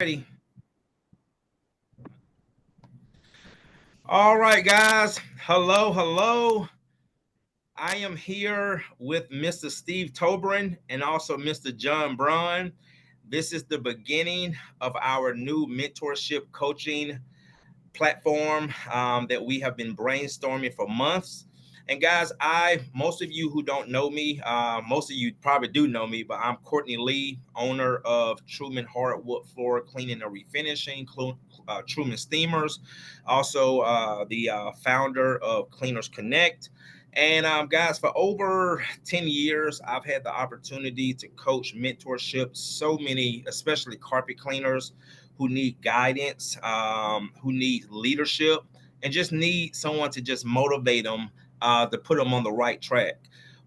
Ready. All right, guys. Hello, hello. I am here with Mr. Steve Tobrin and also Mr. John Braun. This is the beginning of our new mentorship coaching platform that we have been brainstorming for months. And guys, most of you who don't know me, most of you probably do know me, but I'm Courtney Lee, owner of Truman Hardwood Floor Cleaning and Refinishing, Truman Steamers, also the founder of Cleaners Connect. And guys, for over 10 years, I've had the opportunity to coach mentorship so many, especially carpet cleaners who need guidance, who need leadership, and just need someone to just motivate them to put them on the right track.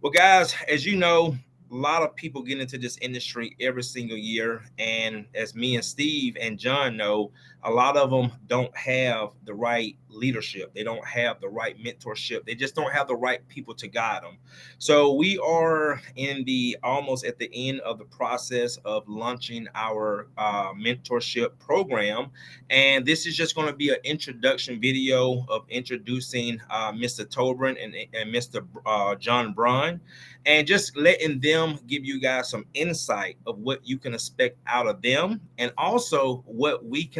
Well, guys, as you know, a lot of people get into this industry every single year. And as me and Steve and John know, a lot of them don't have the right leadership. They don't have the right mentorship. They just don't have the right people to guide them. So we are in the almost at the end of the process of launching our mentorship program. And this is just going to be an introduction video of introducing Mr. Tobrin and Mr. John Braun, and just letting them give you guys some insight of what you can expect out of them, and also what we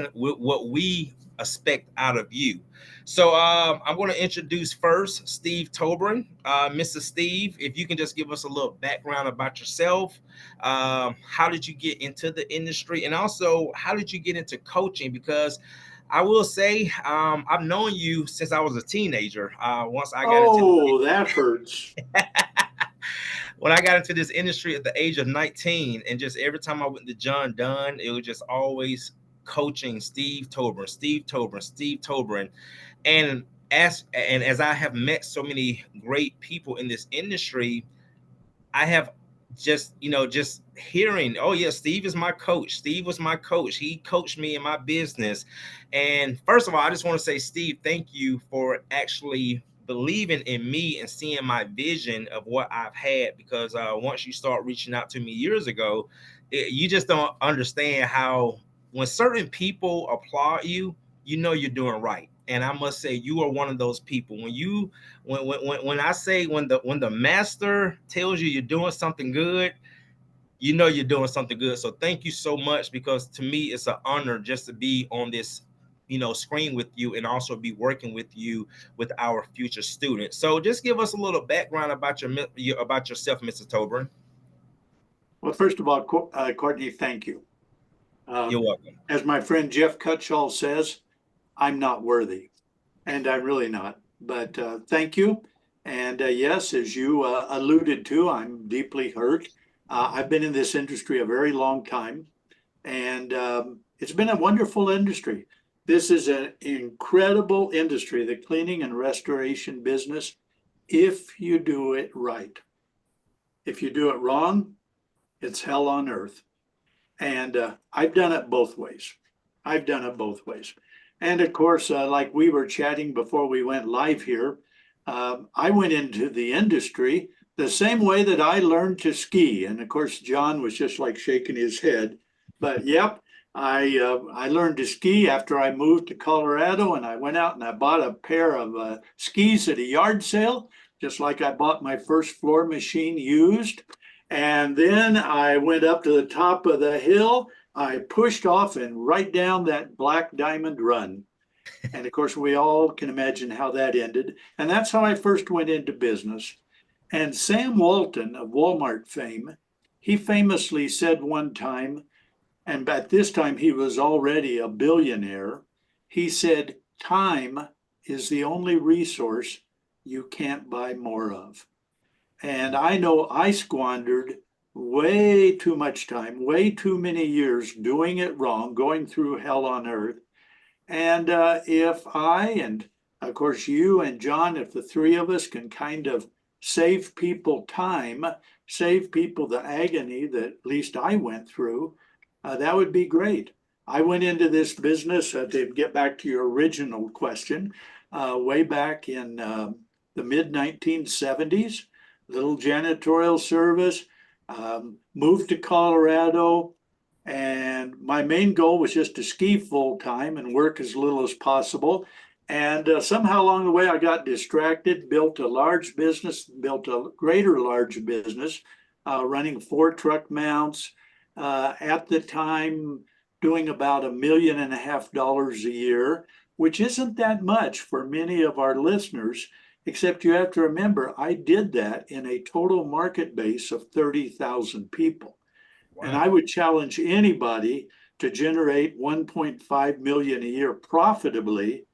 expect out of you. So I'm going to introduce first Steve Tobrin. Mr. Steve, if you can just give us a little background about yourself. How did you get into the industry? And also, how did you get into coaching? Because I will say, I've known you since I was a teenager. Once I got into Oh, that hurts. when I got into this industry at the age of 19, and just every time I went to John Dunn, it was just always coaching Steve Tobin, Steve Tobin, Steve Tobin. And as I have met so many great people in this industry, I have just hearing, oh yeah, Steve is my coach. Steve was my coach. He coached me in my business. And first of all, I just want to say, Steve, thank you for actually believing in me and seeing my vision of what I've had. Because once you start reaching out to me years ago, you just don't understand how when certain people applaud you, you know you're doing right. And I must say, you are one of those people. When I say when the master tells you you're doing something good, you know you're doing something good. So thank you so much, because to me it's an honor just to be on this screen with you, and also be working with you with our future students. So just give us a little background about about yourself, Mr. Tobin. Well, first of all, Courtney, thank you. You're Um, welcome. as my friend Jeff Cutshall says, I'm not worthy, and I'm really not. But thank you. And yes, as you alluded to, I'm deeply hurt. I've been in this industry a very long time, and it's been a wonderful industry. This is an incredible industry, the cleaning and restoration business, if you do it right. If you do it wrong, it's hell on earth. And I've done it both ways. I've done it both ways. And of course, like we were chatting before we went live here, I went into the industry the same way that I learned to ski. And of course, John was just like shaking his head. But yep, I learned to ski after I moved to Colorado, and I went out and I bought a pair of skis at a yard sale, just like I bought my first floor machine used. And then I went up to the top of the hill. I pushed off and right down that Black Diamond Run. And of course, we all can imagine how that ended. And that's how I first went into business. And Sam Walton of Walmart fame, he famously said one time, and at this time he was already a billionaire, he said, time is the only resource you can't buy more of. And I know I squandered way too much time, way too many years doing it wrong, going through hell on earth. And if I, and of course you and John, if the three of us can kind of save people time, save people the agony that at least I went through, that would be great. I went into this business to get back to your original question, way back in the mid 1970s, little janitorial service, moved to Colorado, And my main goal was just to ski full time and work as little as possible. And somehow along the way, I got distracted, built a large business, built a greater large business, running 4 truck mounts. At the time, doing about $1.5 million a year, which isn't that much for many of our listeners, except you have to remember, I did that in a total market base of 30,000 people. And Wow. I would challenge anybody to generate 1.5 million a year profitably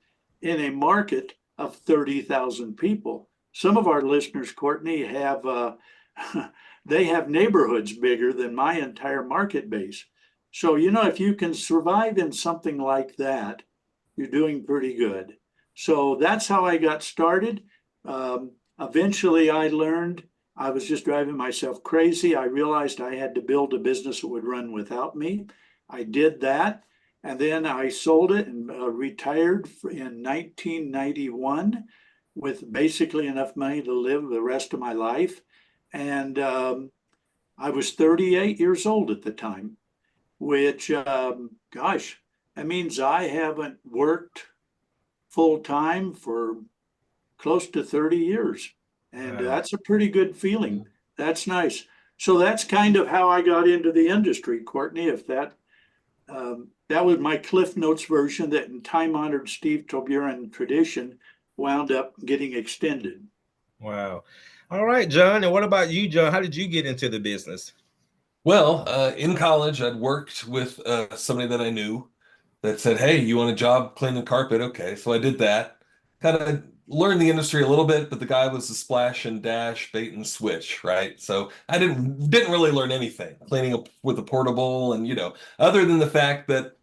in a market of 30,000 people. Some of our listeners, Courtney, have they have neighborhoods bigger than my entire market base. So, if you can survive in something like that, you're doing pretty good. So that's how I got started. Eventually, I learned I was just driving myself crazy. I realized I had to build a business that would run without me. I did that. And then I sold it and retired in 1991 with basically enough money to live the rest of my life. And I was 38 years old at the time, which, gosh, that means I haven't worked full time for close to 30 years. And Wow. that's a pretty good feeling. That's nice. So that's kind of how I got into the industry, Courtney. If that was my Cliff Notes version that in time honored Steve Toburin tradition wound up getting extended. Wow. All right, John. And what about you, John? How did you get into the business? Well, in college, I'd worked with somebody that I knew that said, "Hey, you want a job cleaning carpet?" Okay, so I did that. Kind of learned the industry a little bit, but the guy was a splash and dash, bait and switch, right? So I didn't really learn anything cleaning up with a portable, and other than the fact that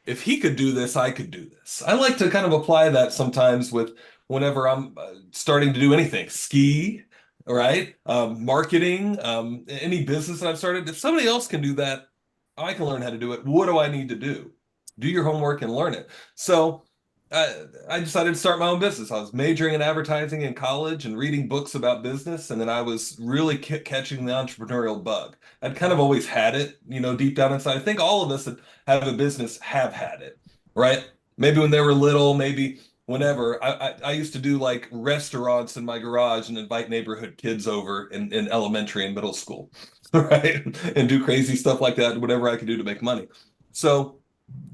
if he could do this, I could do this. I like to kind of apply that sometimes with whenever I'm starting to do anything, ski, right? Marketing, any business that I've started. If somebody else can do that, I can learn how to do it. What do I need to do? Do your homework and learn it. So I decided to start my own business. I was majoring in advertising in college and reading books about business, and then I was really catching the entrepreneurial bug. I'd kind of always had it, deep down inside. I think all of us that have a business have had it, right? Maybe when they were little, maybe whenever. I used to do like restaurants in my garage and invite neighborhood kids over in elementary and middle school, right? And do crazy stuff like that, whatever I could do to make money. So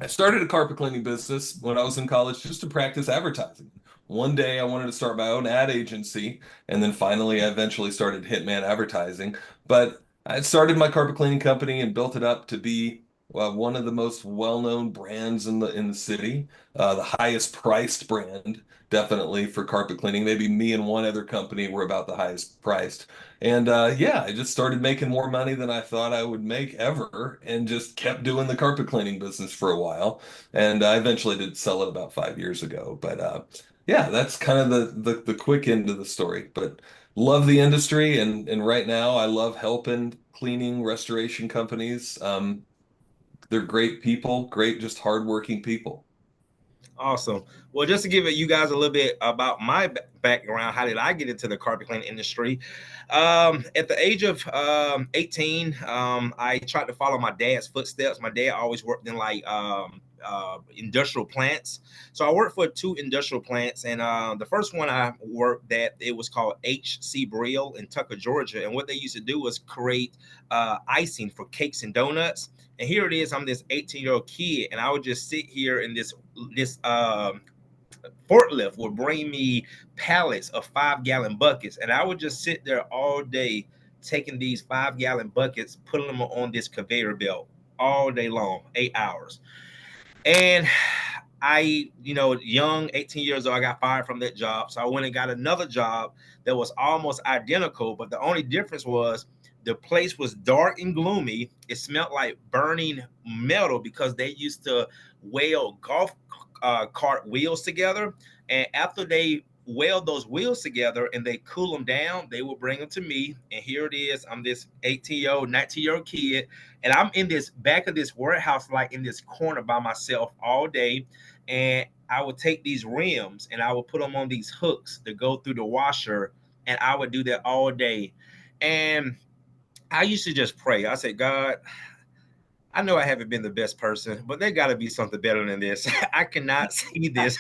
I started a carpet cleaning business when I was in college just to practice advertising. One day I wanted to start my own ad agency, and then finally I eventually started Hitman Advertising. But I started my carpet cleaning company and built it up to be one of the most well-known brands in the city, the highest priced brand, definitely for carpet cleaning. Maybe me and one other company were about the highest priced. And yeah, I just started making more money than I thought I would make ever, and just kept doing the carpet cleaning business for a while. And I eventually did sell it about 5 years ago. But yeah, that's kind of the quick end of the story. But love the industry, and right now I love helping cleaning restoration companies. They're great people, great, just hardworking people. Awesome. Well, just to give you guys a little bit about my background, how did I get into the carpet cleaning industry? At the age of 18, I tried to follow my dad's footsteps. My dad always worked in like industrial plants. So I worked for 2 industrial plants, and the first one I worked at, it was called HC Brill in Tucker, Georgia. And what they used to do was create icing for cakes and donuts. And here it is, I'm this 18-year-old kid, and I would just sit here in this forklift would bring me pallets of 5-gallon buckets, and I would just sit there all day taking these 5-gallon buckets, putting them on this conveyor belt all day long, 8 hours. And I, young, 18 years old, I got fired from that job. So I went and got another job that was almost identical, but the only difference was the place was dark and gloomy. It smelled like burning metal because they used to weld golf cart wheels together. And after they weld those wheels together and they cool them down, they will bring them to me. And here it is. I'm this 18-year-old, 19-year-old kid, and I'm in this back of this warehouse, like in this corner by myself all day. And I would take these rims and I would put them on these hooks to go through the washer, and I would do that all day. And I used to just pray. I said, God, I know I haven't been the best person, but there got to be something better than this. I cannot see this.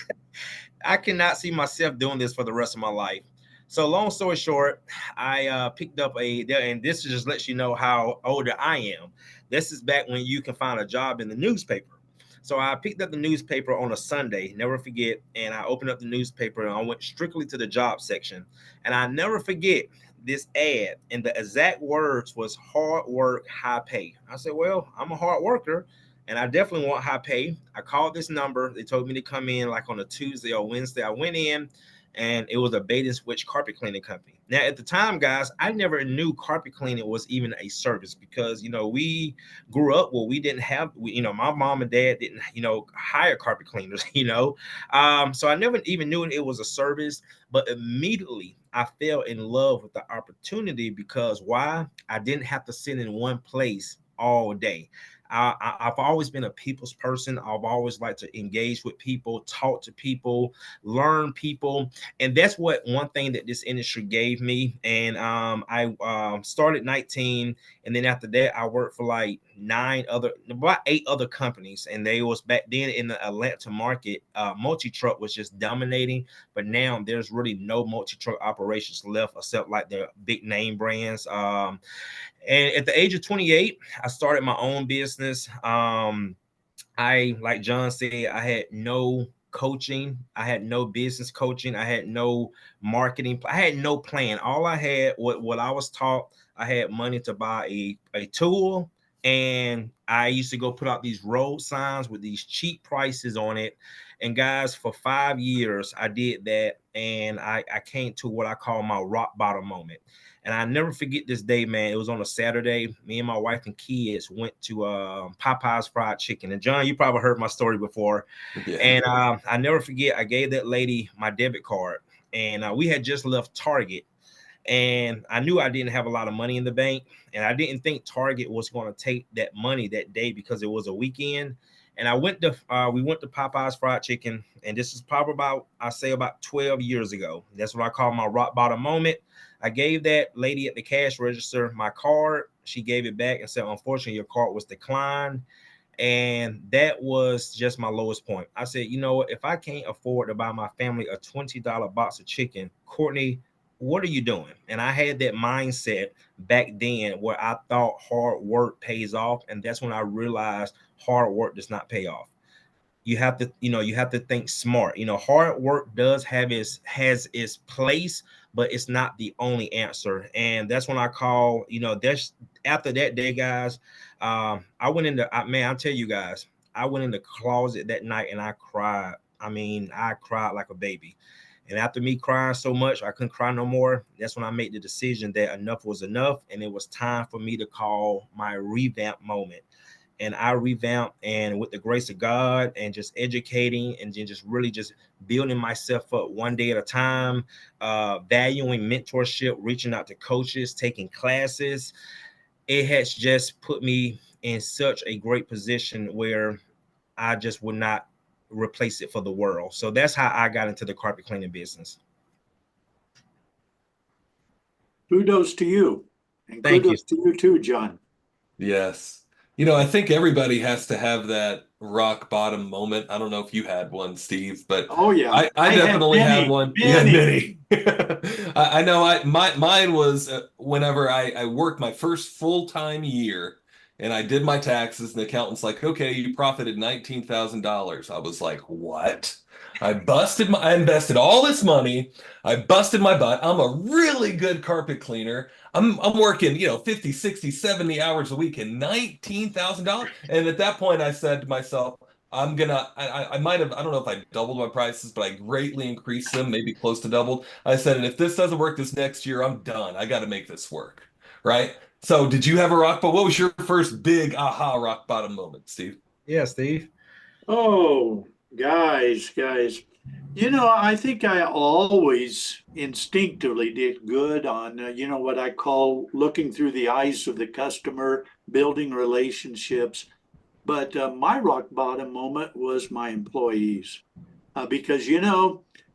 I cannot see myself doing this for the rest of my life. So long story short, I picked up and this just lets you know how older I am. This is back when you can find a job in the newspaper. So I picked up the newspaper on a Sunday, never forget, and I opened up the newspaper and I went strictly to the job section. And I never forget this ad, and the exact words was hard work, high pay. I said, well, I'm a hard worker and I definitely want high pay. I called this number. They told me to come in like on a Tuesday or Wednesday. I went in and it was a bait and switch carpet cleaning company. Now, at the time, guys, I never knew carpet cleaning was even a service because, we grew up where we didn't have, my mom and dad didn't, hire carpet cleaners, So I never even knew it was a service, but immediately I fell in love with the opportunity because why? I didn't have to sit in one place all day. I've always been a people's person. I've always liked to engage with people, talk to people, learn people, and that's what one thing that this industry gave me. And I started 19, and then after that, I worked for like about 8 other companies, and they was back then in the Atlanta market. Multi truck was just dominating, but now there's really no multi truck operations left except like the big name brands. And at the age of 28, I started my own business. Like John said, I had no coaching. I had no business coaching. I had no marketing. I had no plan. All I had, what I was taught, I had money to buy a tool. And I used to go put out these road signs with these cheap prices on it. And guys, for 5 years, I did that. And I came to what I call my rock bottom moment. And I never forget this day, man. It was on a Saturday. Me and my wife and kids went to Popeye's Fried Chicken. And John, you probably heard my story before. Yeah. And I never forget, I gave that lady my debit card. And we had just left Target. And I knew I didn't have a lot of money in the bank. And I didn't think Target was going to take that money that day because it was a weekend. And we went to Popeye's Fried Chicken. And this is probably about 12 years ago. That's what I call my rock bottom moment. I gave that lady at the cash register my card. She gave it back and said, unfortunately, your card was declined. And that was just my lowest point. I said, you know what? If I can't afford to buy my family a $20 box of chicken, Courtney, what are you doing? And I had that mindset back then where I thought hard work pays off. And that's when I realized hard work does not pay off. You have to think smart. Hard work does has its place, but it's not the only answer. And that's when I call, that's after that day, guys. I went into, man, I'll tell you guys, I went in the closet that night and I cried. I mean, I cried like a baby. And after me crying so much, I couldn't cry no more. That's when I made the decision that enough was enough. And it was time for me to call my revamp moment. And I revamped, and with the grace of God and just educating and then just really just building myself up one day at a time, valuing mentorship, reaching out to coaches, taking classes, it has just put me in such a great position where I just would not replace it for the world. So that's how I got into the carpet cleaning business. Kudos to you. And Thank you. kudos to you too, John. Yes. I think everybody has to have that rock bottom moment. I don't know if you had one, Steve, but Oh yeah. I I had definitely had many, one. Yeah, many. many. I know mine was whenever I worked my first full-time year and I did my taxes and the accountant's like, okay, you profited $19,000. I was like, what? I invested all this money. I busted my butt. I'm a really good carpet cleaner. I'm working, 50, 60, 70 hours a week and $19,000. And at that point I said to myself, I might have, I don't know if I doubled my prices, but I greatly increased them, maybe close to doubled. I said, and if this doesn't work this next year, I'm done. I got to make this work. Right. So did you have a rock bottom? What was your first big aha rock bottom moment, Steve? Yeah, Steve. Oh, guys. I think I always instinctively did good on, what I call looking through the eyes of the customer, building relationships. But my rock bottom moment was my employees. Because,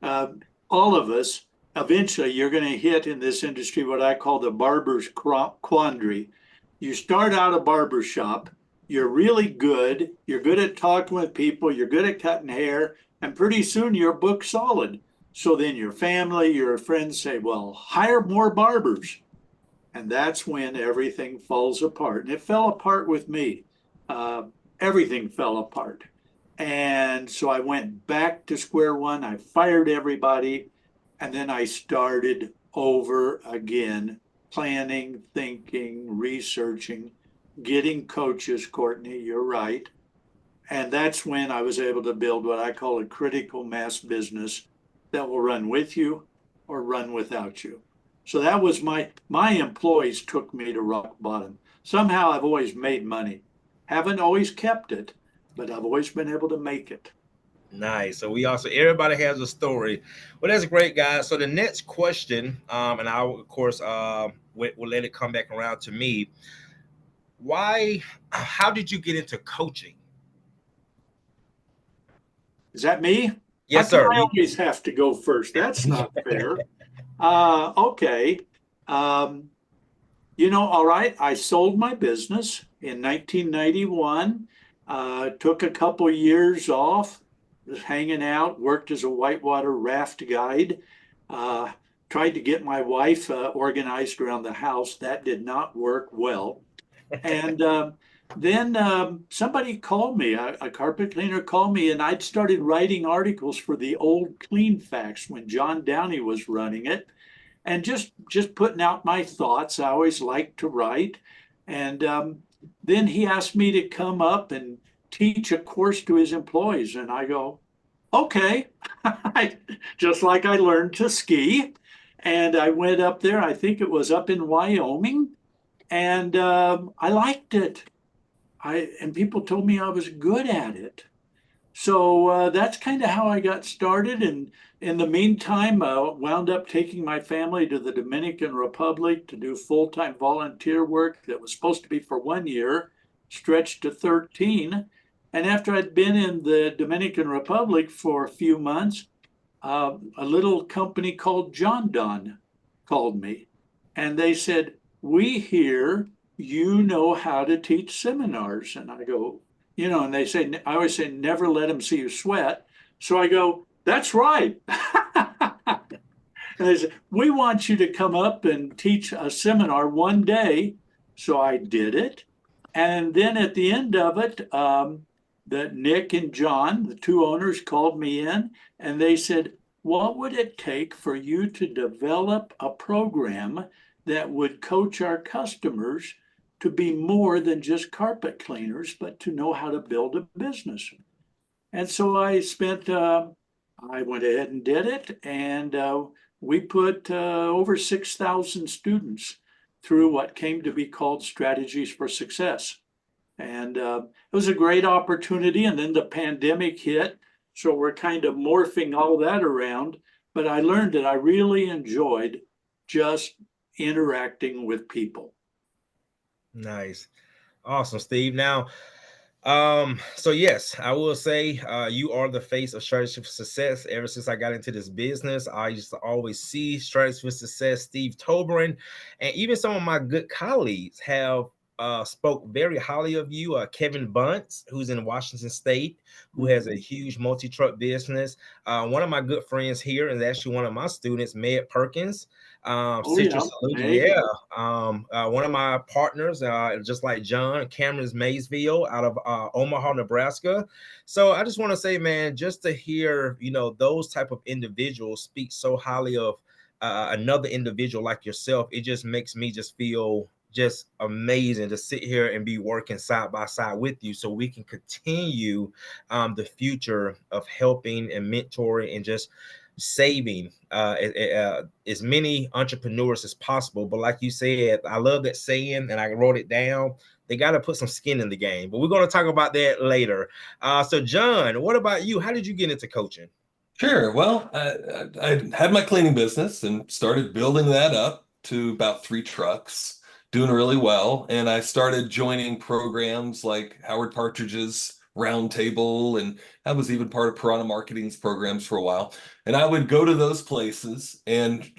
uh, all of us, eventually you're going to hit in this industry what I call the barber's quandary. You start out a barber shop you're really good. You're good at talking with people. You're good at cutting hair. And pretty soon you're book solid. So then your family, your friends say, well, hire more barbers. And that's when everything falls apart. And it fell apart with me. Uh, Everything fell apart. And so I went back to square one. I fired everybody. And then I started over again, planning, thinking, researching, getting coaches, Courtney, you're right. And that's when I was able to build what I call a critical mass business that will run with you or run without you. So that was my employees took me to rock bottom. Somehow I've always made money. Haven't always kept it, but I've always been able to make it. Nice. So we also everybody has a story. Well, that's great, guys. So the next question, and I will, of course we'll let it come back around to me. Why? How did you get into coaching? Is that me? How Yes, come sir. I always have to go first? That's not fair. Okay. Um, all right, I sold my business in 1991, took a couple years off, was hanging out, worked as a whitewater raft guide, uh, tried to get my wife organized around the house. That did not work well. And then somebody called me, a carpet cleaner called me, and I'd started writing articles for the old Clean Facts when John Downey was running it, and just putting out my thoughts. I always liked to write, and then he asked me to come up and teach a course to his employees, and I go, okay, just like I learned to ski, and I went up there. I think it was up in Wyoming, and I liked it. And people told me I was good at it. So that's kind of how I got started. And in the meantime, wound up taking my family to the Dominican Republic to do full-time volunteer work that was supposed to be for 1 year, stretched to 13. And after I'd been in the Dominican Republic for a few months, a little company called John Don called me, and they said, we hear you know how to teach seminars. And I go, and they say, I always say, never let them see you sweat. So I go, that's right. And they said, we want you to come up and teach a seminar one day. So I did it. And then at the end of it, that Nick and John, the two owners, called me in and they said, what would it take for you to develop a program that would coach our customers to be more than just carpet cleaners, but to know how to build a business? And so I went ahead and did it. And we put over 6,000 students through what came to be called Strategies for Success. And it was a great opportunity. And then the pandemic hit. So we're kind of morphing all that around. But I learned that I really enjoyed just interacting with people. Nice. Awesome, Steve. Now, so yes, I will say you are the face of Strategy for Success. Ever since I got into this business, I used to always see Strategy for Success, Steve Toberin, and even some of my good colleagues have spoke very highly of you. Kevin Bunce, who's in Washington State, who has a huge multi-truck business. One of my good friends here is actually one of my students, Meg Perkins. Citrus Solution, yeah. One of my partners, just like John, Cameron's Maysville out of Omaha, Nebraska. So I just want to say, man, just to hear, those type of individuals speak so highly of another individual like yourself, it just makes me just feel just amazing to sit here and be working side by side with you so we can continue the future of helping and mentoring and just saving as many entrepreneurs as possible. But like you said, I love that saying and I wrote it down. They got to put some skin in the game, but we're going to talk about that later. So John, what about you? How did you get into coaching? Sure. Well, I had my cleaning business and started building that up to about 3 trucks, doing really well. And I started joining programs like Howard Partridge's Roundtable, and I was even part of Piranha Marketing's programs for a while. And I would go to those places and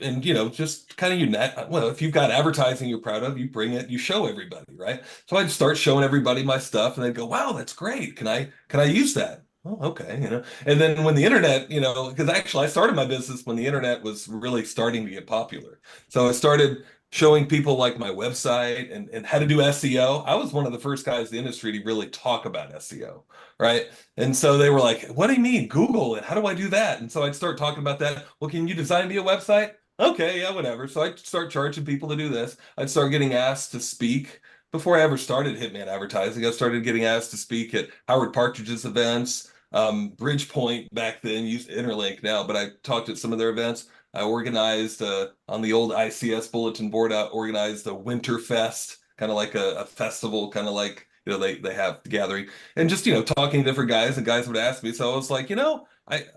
just kind of unite. Well, if you've got advertising you're proud of, you bring it, you show everybody, right? So I'd start showing everybody my stuff, and they'd go, "Wow, that's great. Can I use that?" Oh, okay. And then when the internet, because actually I started my business when the internet was really starting to get popular. So I started showing people like my website and how to do SEO. I was one of the first guys in the industry to really talk about SEO, right? And so they were like, "What do you mean, Google? And how do I do that?" And so I'd start talking about that. "Well, can you design me a website?" "Okay, yeah, whatever." So I'd start charging people to do this. I'd start getting asked to speak. Before I ever started Hitman Advertising, I started getting asked to speak at Howard Partridge's events. Bridgepoint back then used Interlink now, but I talked at some of their events. I organized on the old ICS bulletin board. I organized a Winter Fest, kind of like a festival, kind of like they have the gathering, and just talking to different guys, and guys would ask me. So I was like,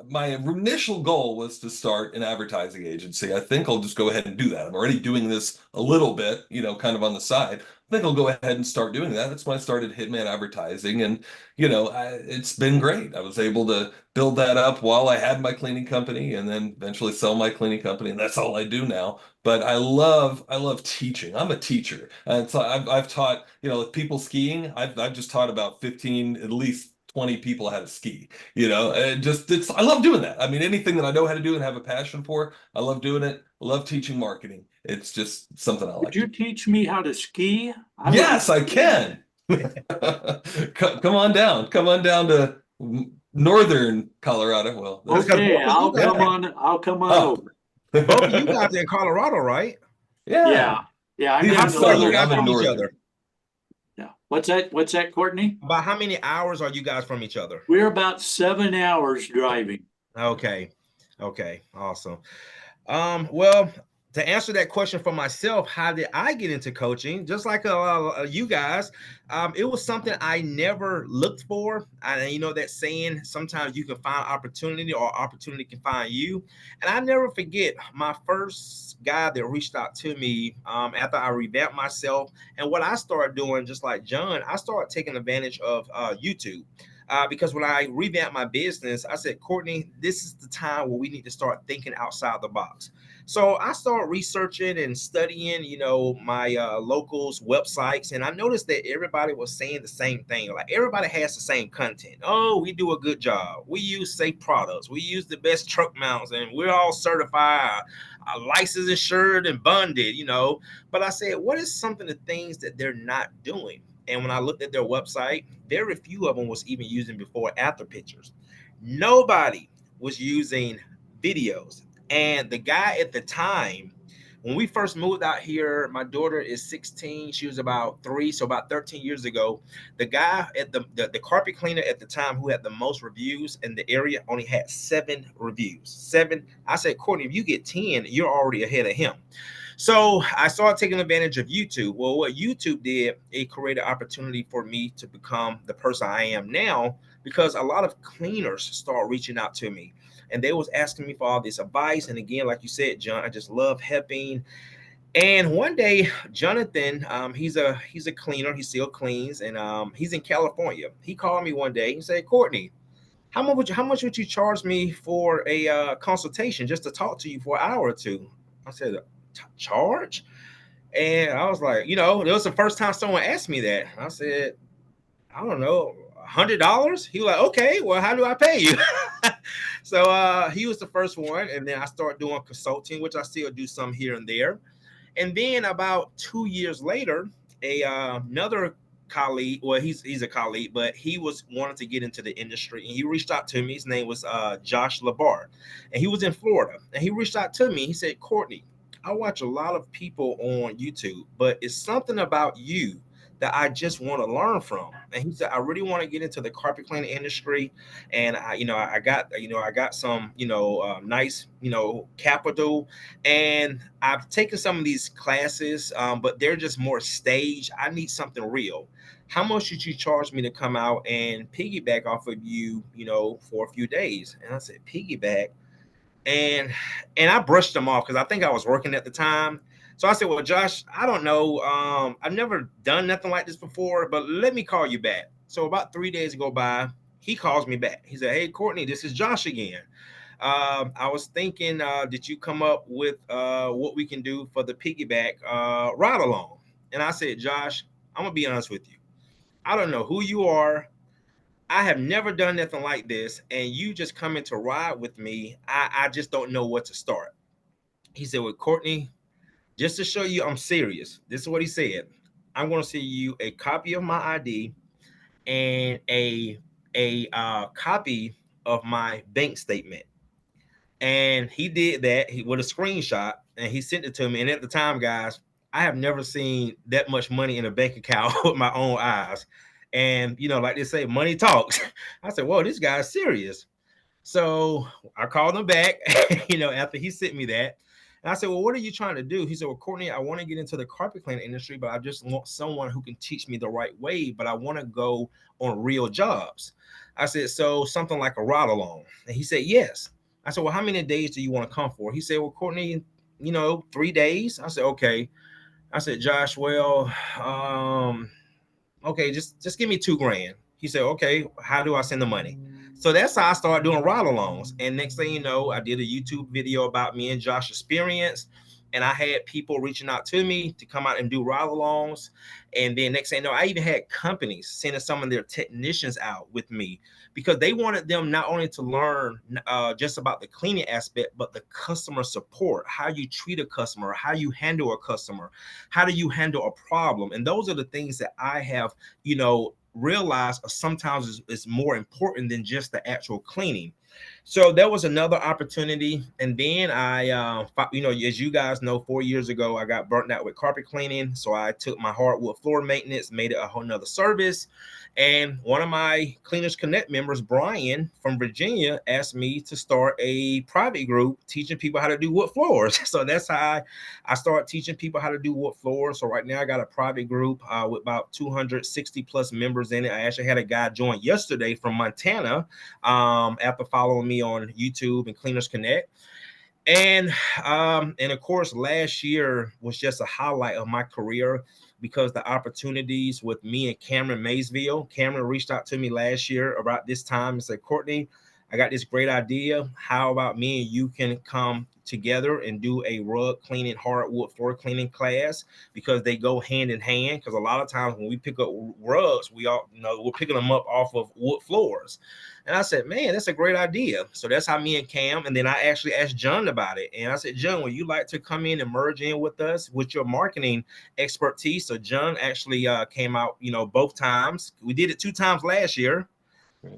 my initial goal was to start an advertising agency. I think I'll just go ahead and do that. I'm already doing this a little bit, kind of on the side. I think I'll go ahead and start doing that. That's when I started Hitman Advertising, and it's been great. I was able to build that up while I had my cleaning company, and then eventually sell my cleaning company, and that's all I do now. But I love teaching. I'm a teacher, and so I've taught people skiing. I've just taught about 15, at least 20 people how to ski. And I love doing that. I mean, anything that I know how to do and have a passion for, I love doing it. I love teaching marketing. It's just something I Could like you to. teach me how to ski? I would Yes, love I that. can. Come on down. Come on down to northern Colorado. Well, that's Because Okay, both of you guys, I'll come on oh. over. both of you guys are in Colorado, right? Yeah. Yeah, yeah, I'm He's How in down to far are you Little southern. guys I'm in from each Rock. northern. other? Yeah. What's that, Courtney? About how many hours are you guys from each other? We're about 7 hours driving. Okay. Okay. Awesome. Well, to answer that question for myself, how did I get into coaching? Just like you guys, it was something I never looked for. And that saying, sometimes you can find opportunity or opportunity can find you. And I never forget my first guy that reached out to me after I revamped myself. And what I started doing, just like John, I started taking advantage of YouTube. Because when I revamped my business, I said, "Courtney, this is the time where we need to start thinking outside the box." So I started researching and studying, my locals' websites, and I noticed that everybody was saying the same thing. Like everybody has the same content. "Oh, we do a good job. We use safe products. We use the best truck mounts, and we're all certified, licensed, insured, and bonded." But I said, what is something of things that they're not doing? And when I looked at their website, very few of them was even using before after pictures. Nobody was using videos. And the guy at the time, when we first moved out here, my daughter is 16. She was about 3, so about 13 years ago. The guy at the carpet cleaner at the time who had the most reviews in the area only had 7 reviews. 7. I said, "Courtney, if you get 10, you're already ahead of him." So I started taking advantage of YouTube. Well, what YouTube did, it created opportunity for me to become the person I am now, because a lot of cleaners start reaching out to me and they was asking me for all this advice. And again, like you said, John, I just love helping. And one day, Jonathan, he's a cleaner. He still cleans, and he's in California. He called me one day. He said, "Courtney, how much would you charge me for a consultation just to talk to you for an hour or two?" I said, "Charge?" And I was like, it was the first time someone asked me that. I said, "I don't know, $100." He was like, "Okay, well, how do I pay you?" So he was the first one, and then I started doing consulting, which I still do some here and there. And then about 2 years later, another colleague, well, he's a colleague, but he was wanting to get into the industry, and he reached out to me. His name was Josh Labar, and he was in Florida. And he reached out to me. He said, "Courtney, I watch a lot of people on YouTube, but it's something about you that I just want to learn from." And he said, "I really want to get into the carpet cleaning industry, and I got some, nice, capital, and I've taken some of these classes, but they're just more stage. I need something real. How much should you charge me to come out and piggyback off of you, for a few days?" And I said, "Piggyback?" And I brushed him off because I think I was working at the time. So I said, "Well, Josh, I don't know. I've never done nothing like this before, but let me call you back." So about 3 days go by, he calls me back. He said, "Hey, Courtney, this is Josh again. I was thinking, did you come up with what we can do for the piggyback ride along?" And I said, "Josh, I'm gonna be honest with you. I don't know who you are. I have never done nothing like this, and you just coming to ride with me. I just don't know what to start." He said, "Well, Courtney, just to show you I'm serious, this is what he said. I'm going to send you a copy of my ID and a copy of my bank statement." And he did that with a screenshot, and he sent it to me. And at the time, guys, I have never seen that much money in a bank account with my own eyes. And like they say, money talks. I said, "Whoa, this guy's serious." So I called him back, after he sent me that. And I said, "Well, what are you trying to do?" He said, "Well, Courtney, I want to get into the carpet cleaning industry, but I just want someone who can teach me the right way, but I want to go on real jobs." I said, "So something like a ride along?" And he said, "Yes." I said, "Well, how many days do you want to come for?" He said, "Well, Courtney, 3 days." I said, "Okay." I said, "Josh, well, okay, just give me 2 grand." He said, "Okay, how do I send the money?" So that's how I started doing ride alongs. And next thing you know, I did a YouTube video about me and Josh's experience. And I had people reaching out to me to come out and do ride alongs. And then next thing you know, I even had companies sending some of their technicians out with me because they wanted them not only to learn just about the cleaning aspect, but the customer support, how you treat a customer, how you handle a customer, how do you handle a problem. And those are the things that I have realize sometimes is more important than just the actual cleaning. So there was another opportunity. And then as you guys know, 4 years ago, I got burnt out with carpet cleaning. So I took my hardwood floor maintenance, made it a whole nother service. And one of my Cleaners Connect members, Brian from Virginia, asked me to start a private group teaching people how to do wood floors. So that's how I started teaching people how to do wood floors. So right now I got a private group with about 260 plus members in it. I actually had a guy join yesterday from Montana after following me on YouTube and Cleaners Connect. And of course, last year was just a highlight of my career because the opportunities with me and Cameron Maysville. Cameron reached out to me last year about this time and said, "Courtney, I got this great idea. How about me and you can come together and do a rug cleaning, hardwood floor cleaning class?" Because they go hand in hand. Because a lot of times when we pick up rugs, we're picking them up off of wood floors. And I said, "Man, that's a great idea." So that's how me and Cam, and then I actually asked John about it. And I said, "John, would you like to come in and merge in with us with your marketing expertise?" So John actually came out, both times. We did it 2 times last year,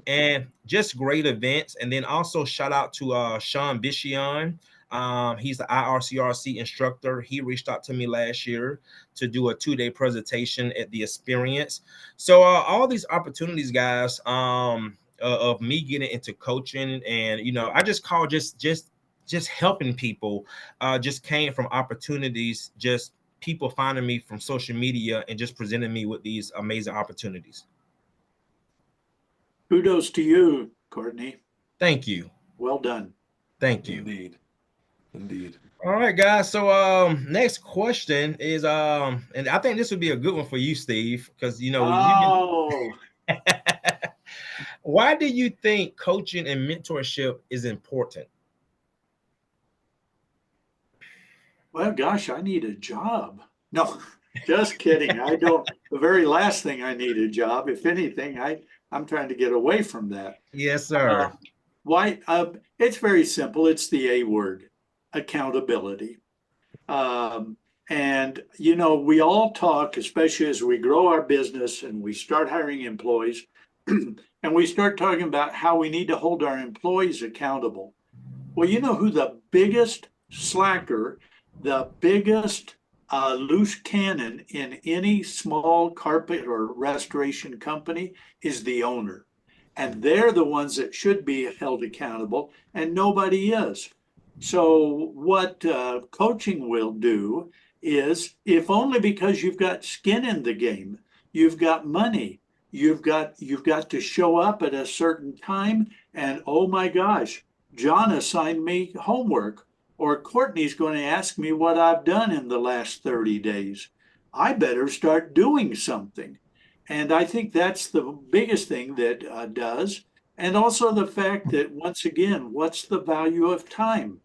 and just great events. And then also shout out to Sean Bishion. He's the IRCRC instructor. He reached out to me last year to do a 2-day presentation at the experience. So all these opportunities, guys, of me getting into coaching, and I just call just helping people, just came from opportunities, just people finding me from social media and just presenting me with these amazing opportunities. Kudos to you, Courtney. Thank you. Well done. Thank you. Indeed. All right, guys. So next question is and I think this would be a good one for you, Steve, because Oh, why do you think coaching and mentorship is important? well, gosh, I need a job. No, just kidding. I don't. The very last thing I need a job. If anything, I'm trying to get away from that. Yes, sir. Why? It's very simple. It's the A word, accountability. Um, and we all talk, especially as we grow our business and we start hiring employees, and we start talking about how we need to hold our employees accountable. Well, you know who the biggest slacker, the biggest loose cannon in any small carpet or restoration company is the owner. And they're the ones that should be held accountable, and nobody is. So, what coaching will do is, if only because you've got skin in the game, you've got money, you've got to show up at a certain time, and oh my gosh, John assigned me homework, or Courtney's going to ask me what I've done in the last 30 days. I better start doing something. And I think that's the biggest thing that does. And also the fact that, once again, what's the value of time?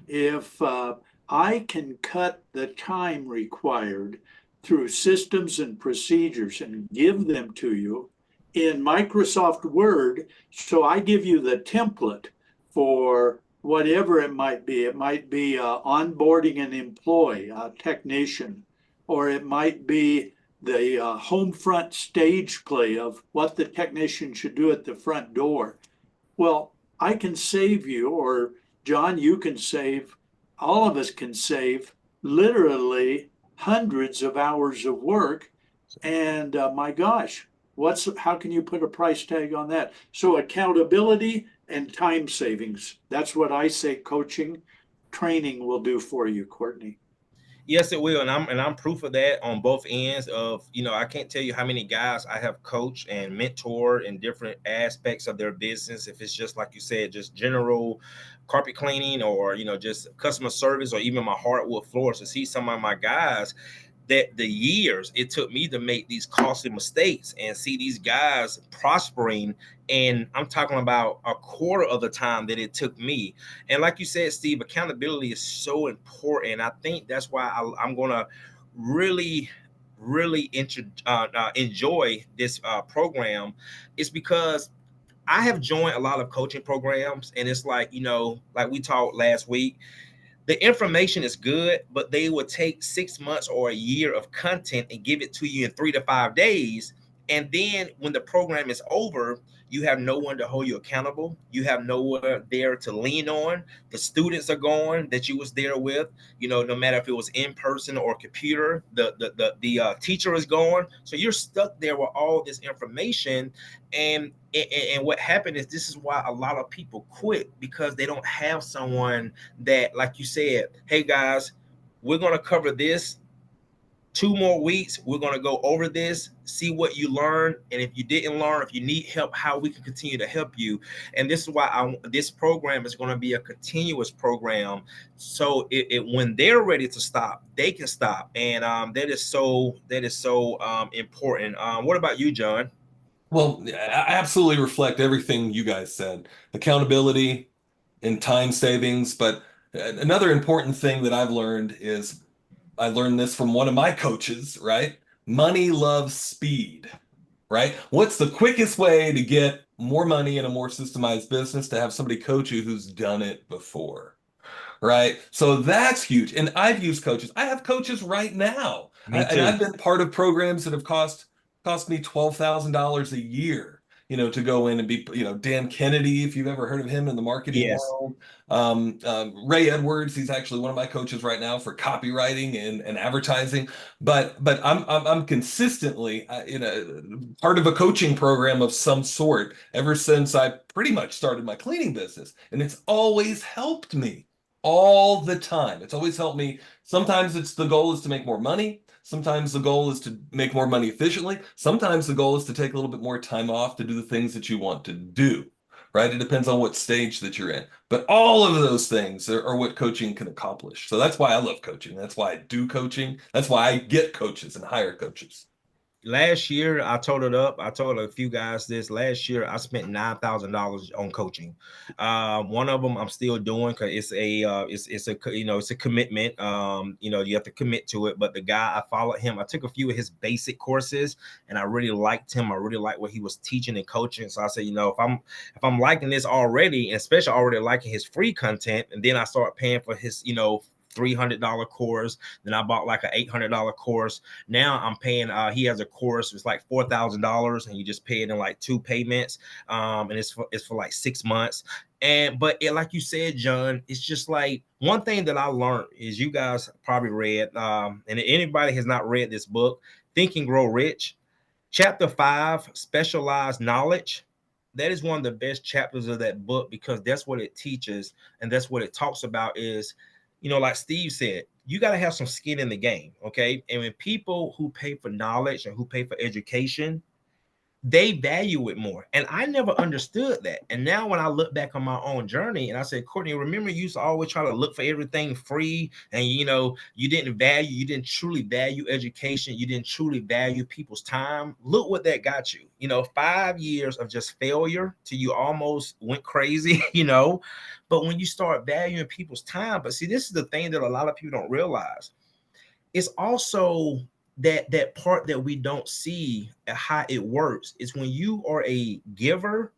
If I can cut the time required through systems and procedures and give them to you in Microsoft Word, so I give you the template for whatever it might be. It might be onboarding an employee, a technician, or it might be the home front stage play of what the technician should do at the front door. Well, I can save you, or John, you can save, all of us can save literally hundreds of hours of work. And my gosh, how can you put a price tag on that? So accountability and time savings. That's what I say coaching, training will do for you, Courtney. Yes, it will, and I'm proof of that on both ends. Of I can't tell you how many guys I have coached and mentored in different aspects of their business. If it's just like you said, just general carpet cleaning, or just customer service, or even my hardwood floors. To see some of my guys, that the years it took me to make these costly mistakes and see these guys prospering, and I'm talking about a quarter of the time that it took me. And like you said, Steve, accountability is so important. I think that's why I'm gonna really enjoy this program. It's because I have joined a lot of coaching programs, and it's like, like we talked last week, the information is good, but they will take 6 months or a year of content and give it to you in 3 to 5 days. And then when the program is over, you have no one to hold you accountable. You have nowhere there to lean on. The students are gone that you was there with. No matter if it was in person or computer, the teacher is gone. So you're stuck there with all this information, and what happened is, this is why a lot of people quit, because they don't have someone that, like you said, hey guys, we're going to cover this 2 more weeks. We're going to go over this, see what you learn, and if you didn't learn, if you need help, how we can continue to help you. And this is why this program is going to be a continuous program, so when they're ready to stop, they can stop. And that is so important. What about you, John? Well, I absolutely reflect everything you guys said. Accountability and time savings. But another important thing that I've learned is I learned this from one of my coaches, right? Money loves speed, right? What's the quickest way to get more money in a more systemized business? To have somebody coach you who's done it before, right? So that's huge. And I've used coaches. I have coaches right now. Me And too. I've been part of programs that have cost me $12,000 a year, to go in and be, Dan Kennedy, if you've ever heard of him in the marketing Yes. world. Ray Edwards, he's actually one of my coaches right now for copywriting and advertising. But I'm consistently, part of a coaching program of some sort ever since I pretty much started my cleaning business, and it's always helped me all the time. It's always helped me. Sometimes the goal is to make more money. Sometimes the goal is to make more money efficiently. Sometimes the goal is to take a little bit more time off to do the things that you want to do, right? It depends on what stage that you're in. But all of those things are what coaching can accomplish. So that's why I love coaching. That's why I do coaching. That's why I get coaches and hire coaches. Last year, I totaled up. I told a few guys this. Last year, I spent $9,000 on coaching. One of them I'm still doing, because it's a commitment. You have to commit to it. But the guy, I followed him. I took a few of his basic courses, and I really liked him. I really liked what he was teaching and coaching. So I said, if I'm liking this already, and especially already liking his free content, and then I started paying for his $300 course. Then I bought like an $800 course. Now I'm paying. He has a course. It's like $4,000, and you just pay it in like 2 payments. And it's for like 6 months. Like you said, John, it's just like one thing that I learned is, you guys probably read, and if anybody has not read this book, Think and Grow Rich, Chapter 5, Specialized Knowledge. That is one of the best chapters of that book, because that's what it teaches, and that's what it talks about. Is like Steve said, you got to have some skin in the game, okay? And when people who pay for knowledge and who pay for education, they value it more. And I never understood that. And now when I look back on my own journey and I said, Courtney, remember you used to always try to look for everything free, and you didn't truly value education. You didn't truly value people's time. Look what that got you. 5 years of just failure till you almost went crazy, But when you start valuing people's time, but see, this is the thing that a lot of people don't realize. It's also that part that we don't see how it works is when you are a giver,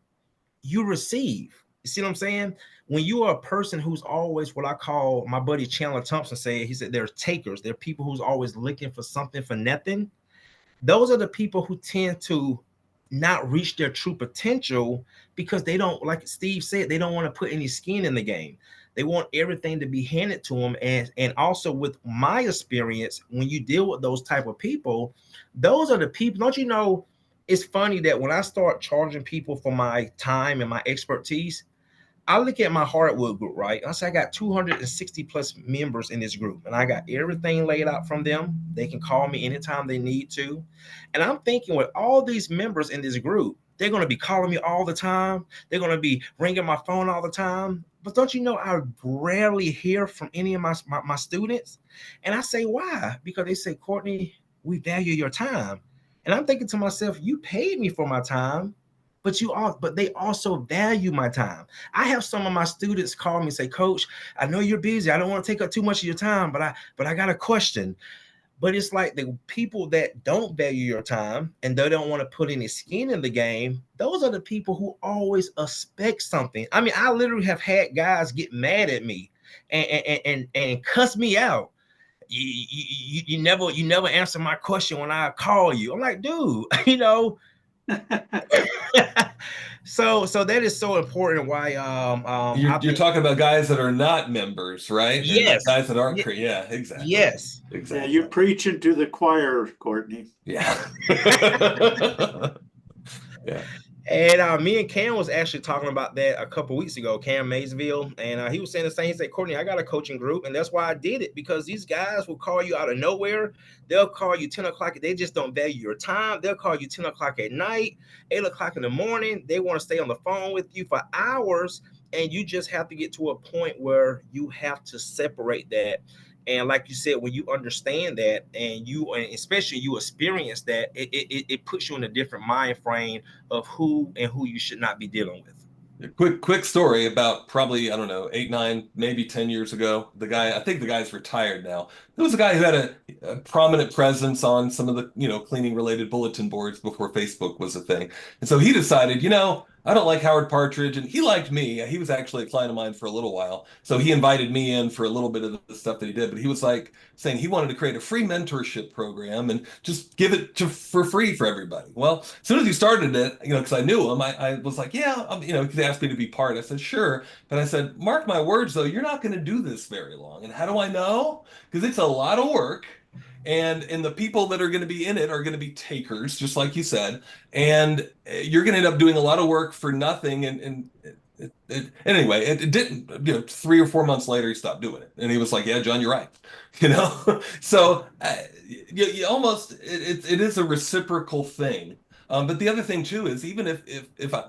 you receive. You see what I'm saying? When you are a person who's always, what I call, my buddy Chandler Thompson said, he said, there's takers. There are people who's always looking for something for nothing. Those are the people who tend to not reach their true potential because they don't, like Steve said, they don't want to put any skin in the game. They want everything to be handed to them. And also with my experience, when you deal with those type of people, those are the people, don't you know, it's funny that when I start charging people for my time and my expertise, I look at my hardwood group, right? I say I got 260 plus members in this group, and I got everything laid out from them. They can call me anytime they need to. And I'm thinking, with all these members in this group, they're going to be calling me all the time. They're going to be ringing my phone all the time. But don't you know, I rarely hear from any of my students. And I say, why? Because they say, Courtney, we value your time. And I'm thinking to myself, you paid me for my time, but they also value my time. I have some of my students call me and say, Coach, I know you're busy. I don't want to take up too much of your time, but I got a question. But it's like the people that don't value your time and they don't want to put any skin in the game. Those are the people who always expect something. I mean, I literally have had guys get mad at me and cuss me out. You never answer my question when I call you. I'm like, dude, so that is so important. Why I You're think, talking about guys that are not members, right? And yes, guys that are, yeah, exactly. yes. Yeah, Exactly. you're preaching to the choir, Courtney. Yeah. Yeah. And me and Cam was actually talking about that a couple weeks ago, Cam Maysville, and he was saying the same. He said, Courtney, I got a coaching group, and that's why I did it, because these guys will call you out of nowhere. They'll call you 10 o'clock. They just don't value your time. They'll call you 10 o'clock at night, 8 o'clock in the morning. They want to stay on the phone with you for hours, and you just have to get to a point where you have to separate that. And like you said, when you understand that, and especially you experience that, it puts you in a different mind frame of who you should not be dealing with. Quick story about, probably, I don't know, 8, 9, maybe 10 years ago. I think the guy's retired now. There was a guy who had a prominent presence on some of the, cleaning related bulletin boards before Facebook was a thing. And so he decided, I don't like Howard Partridge, and he liked me. He was actually a client of mine for a little while. So he invited me in for a little bit of the stuff that he did. But he was like saying he wanted to create a free mentorship program and just give it for free for everybody. Well, as soon as he started it, because I knew him, I was like, yeah, he asked me to be part. I said, sure. But I said, mark my words, though, you're not going to do this very long. And how do I know? Because it's a lot of work. And the people that are going to be in it are going to be takers, just like you said. And you're going to end up doing a lot of work for nothing. Anyway, it didn't, 3 or 4 months later, he stopped doing it. And he was like, yeah, John, you're right. So you almost, it is a reciprocal thing. But the other thing too is, even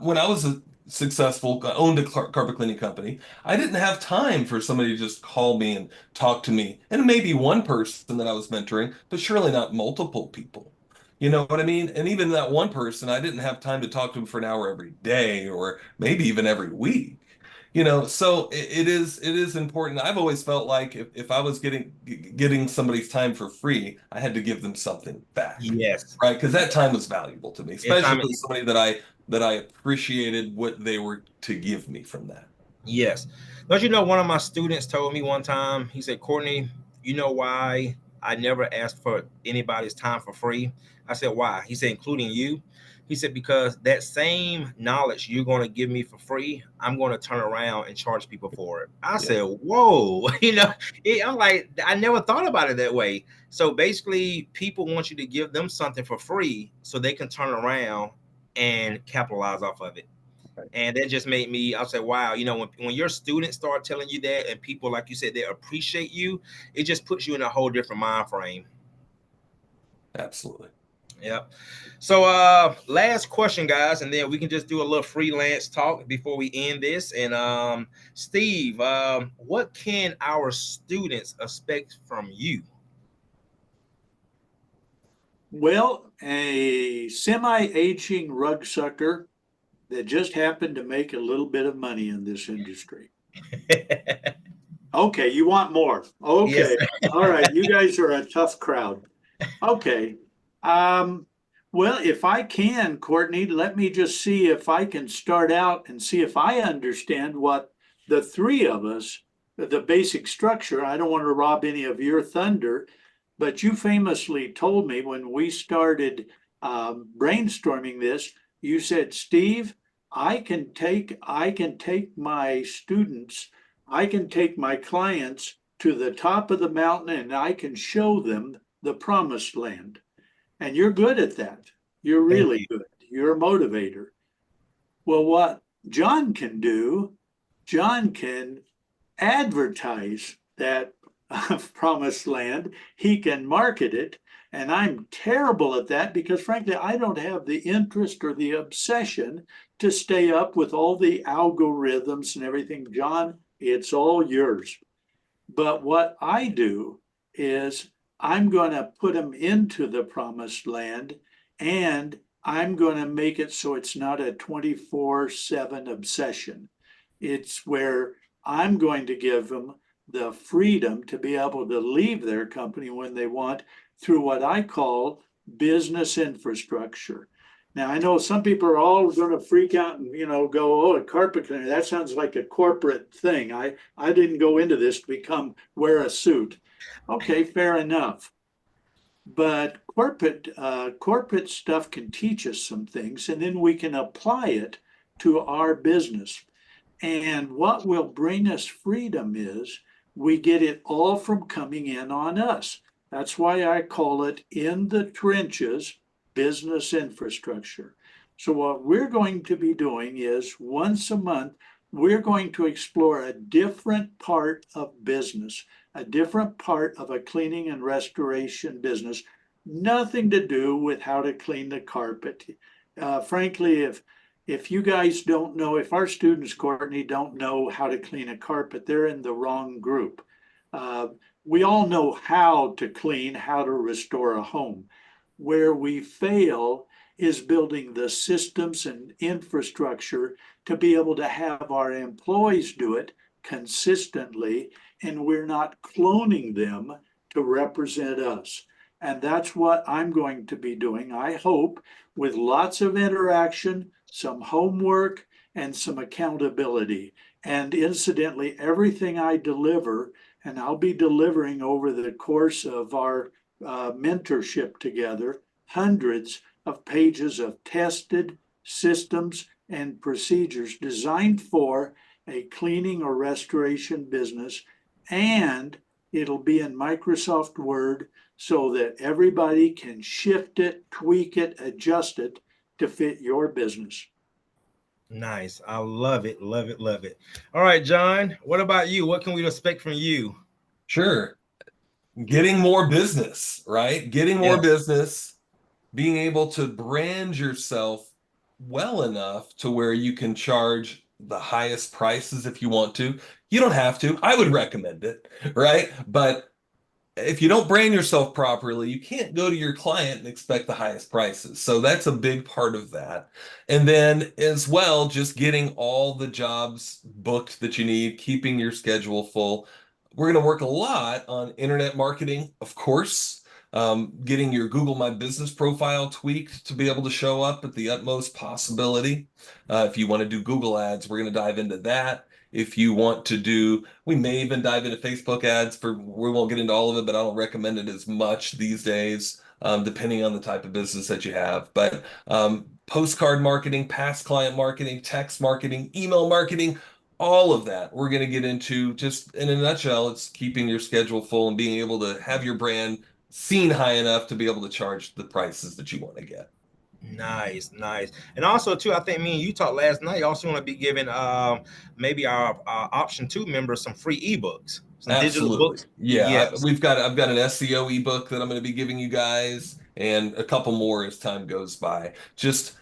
when I was a successful, owned a carpet cleaning company, I didn't have time for somebody to just call me and talk to me. And maybe one person that I was mentoring, but surely not multiple people. You know what I mean? And even that one person, I didn't have time to talk to him for an hour every day, or maybe even every week. So it is important. I've always felt like if I was getting somebody's time for free, I had to give them something back, Yes. right? Because that time was valuable to me, It's, especially if it was somebody that I appreciated what they were to give me from that. yes. Don't you know, one of my students told me one time, he said, Courtney, you know why I never asked for anybody's time for free? I said, why? He said, including you. He said, because that same knowledge you're going to give me for free, I'm going to turn around and charge people for it. I Yeah. said, whoa, I'm like, I never thought about it that way. So basically, people want you to give them something for free so they can turn around and capitalize off of it. Right. And that just made me, I'll say, wow, when your students start telling you that, and people, like you said, they appreciate you, it just puts you in a whole different mind frame. Absolutely. Yep. So last question, guys, and then we can just do a little freelance talk before we end this. And Steve, what can our students expect from you? Well, a semi-aging rug sucker that just happened to make a little bit of money in this industry. Okay, you want more. Yes. Okay. All right. You guys are a tough crowd. Okay. Um, well, if I can, Courtney, let me just see if I can start out and see if I understand what the three of us, the basic structure. I don't want to rob any of your thunder, but you famously told me when we started brainstorming this, you said, Steve, I can take my students, I can take my clients to the top of the mountain and I can show them the promised land. And you're good at that. You're Thank really you. good. You're a motivator. Well, what John can do, John can advertise that promised land. He can market it. And I'm terrible at that because, frankly, I don't have the interest or the obsession to stay up with all the algorithms and everything. John, it's all yours. But what I do is I'm going to put them into the promised land and I'm going to make it so it's not a 24/7 obsession. It's where I'm going to give them the freedom to be able to leave their company when they want through what I call business infrastructure. Now, I know some people are all going to freak out and, go, oh, a carpet cleaner, that sounds like a corporate thing. I didn't go into this to wear a suit. Okay, fair enough. But corporate stuff can teach us some things, and then we can apply it to our business. And what will bring us freedom is we get it all from coming in on us. That's why I call it in the trenches business infrastructure. So, what we're going to be doing is once a month, we're going to explore a different part of business, a different part of a cleaning and restoration business, nothing to do with how to clean the carpet. Frankly, if you guys don't know, if our students, Courtney, don't know how to clean a carpet, they're in the wrong group. Uh, we all know how to clean, how to restore a home. Where we fail is building the systems and infrastructure to be able to have our employees do it consistently, and we're not cloning them to represent us. And that's what I'm going to be doing, I hope, with lots of interaction, some homework, and some accountability. And incidentally, everything I deliver, and I'll be delivering over the course of our mentorship together, hundreds of pages of tested systems and procedures designed for a cleaning or restoration business. And it'll be in Microsoft Word so that everybody can shift it, tweak it, adjust it to fit your business. Nice. I love it. Love it. Love it. All right, John. What about you? What can we expect from you? Sure. Getting more business, right? Getting more Yes. business, being able to brand yourself well enough to where you can charge the highest prices if you want to. You don't have to. I would recommend it, right? But if you don't brand yourself properly, you can't go to your client and expect the highest prices. So that's a big part of that. And then as well, just getting all the jobs booked that you need, keeping your schedule full. We're going to work a lot on internet marketing, of course, getting your Google My Business profile tweaked to be able to show up at the utmost possibility. If you want to do Google ads, we're going to dive into that. If you want to do, we may even dive into Facebook ads we won't get into all of it, but I don't recommend it as much these days, depending on the type of business that you have. But postcard marketing, past client marketing, text marketing, email marketing, all of that we're going to get into. Just in a nutshell, it's keeping your schedule full and being able to have your brand seen high enough to be able to charge the prices that you want to get. Nice, nice. And also too, I think me and you talked last night. You also want to be giving maybe our option two members some free ebooks, some digital Absolutely. books. Yeah, Yes. I've got an SEO ebook that I'm going to be giving you guys. and a couple more as time goes by. Just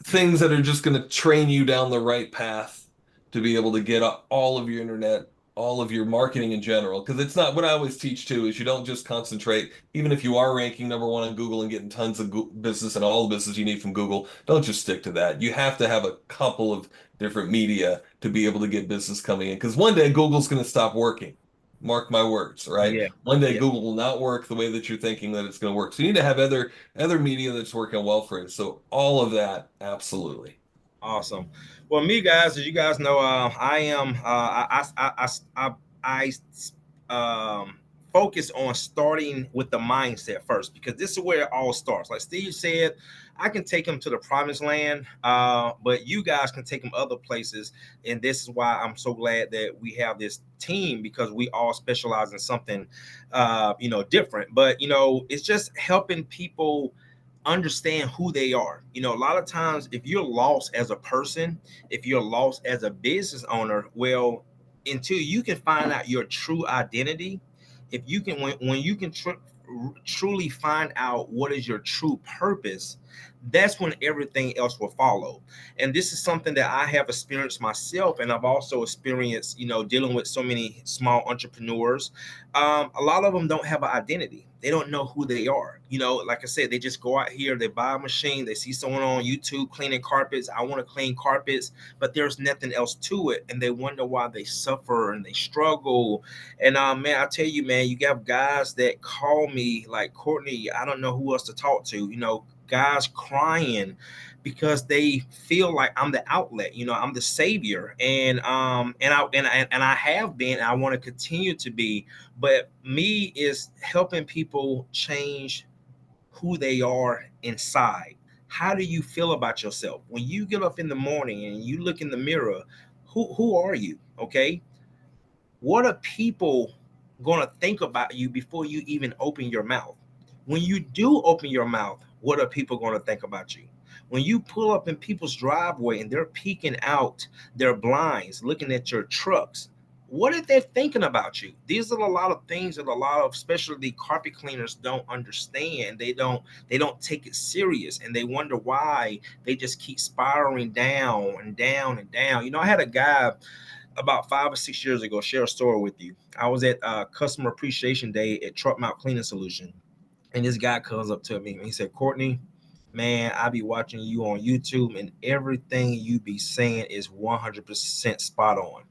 things that are just going to train you down the right path to be able to get all of your internet, all of your marketing in general. Because it's not what I always teach too is you don't just concentrate, even if you are ranking #1 on Google and getting tons of business and all the business you need from Google, don't just stick to that. You have to have a couple of different media to be able to get business coming in. Because one day Google's going to stop working. Mark my words, right? Yeah. One day Yeah. Google will not work the way that you're thinking that it's going to work. So you need to have other media that's working well for it. So all of that, absolutely. Awesome. Well, me guys, as you guys know, I am I focus on starting with the mindset first because this is where it all starts. Like Steve said, I can take them to the promised land, but you guys can take them other places. And this is why I'm so glad that we have this team because we all specialize in something, different. But it's just helping people understand who they are. A lot of times if you're lost as a person, if you're lost as a business owner, well, until you can find out your true identity, if you can when you can truly find out what is your true purpose, that's when everything else will follow. And this is something that I have experienced myself, and I've also experienced dealing with so many small entrepreneurs. A lot of them don't have an identity. They don't know who they are. Like I said, they just go out here, they buy a machine, they see someone on YouTube cleaning carpets. I want to clean carpets, but there's nothing else to it. And they wonder why they suffer and they struggle. And man, I tell you, man, you got guys that call me like, Courtney, I don't know who else to talk to. Guys crying because they feel like I'm the outlet, I'm the savior, and I have been, and I want to continue to be. But me is helping people change who they are inside. How do you feel about yourself when you get up in the morning and you look in the mirror? Who are you? Okay, what are people going to think about you before you even open your mouth? When you do open your mouth, what are people going to think about you? When you pull up in people's driveway and they're peeking out their blinds, looking at your trucks, what are they thinking about you? These are a lot of things that a lot of, especially carpet cleaners, don't understand. They don't take it serious, and they wonder why they just keep spiraling down and down and down. I had a guy about 5 or 6 years ago share a story with you. I was at Customer Appreciation Day at Truck Mount Cleaning Solution, and this guy comes up to me and he said, Courtney, man, I be watching you on YouTube, and everything you be saying is 100% spot on.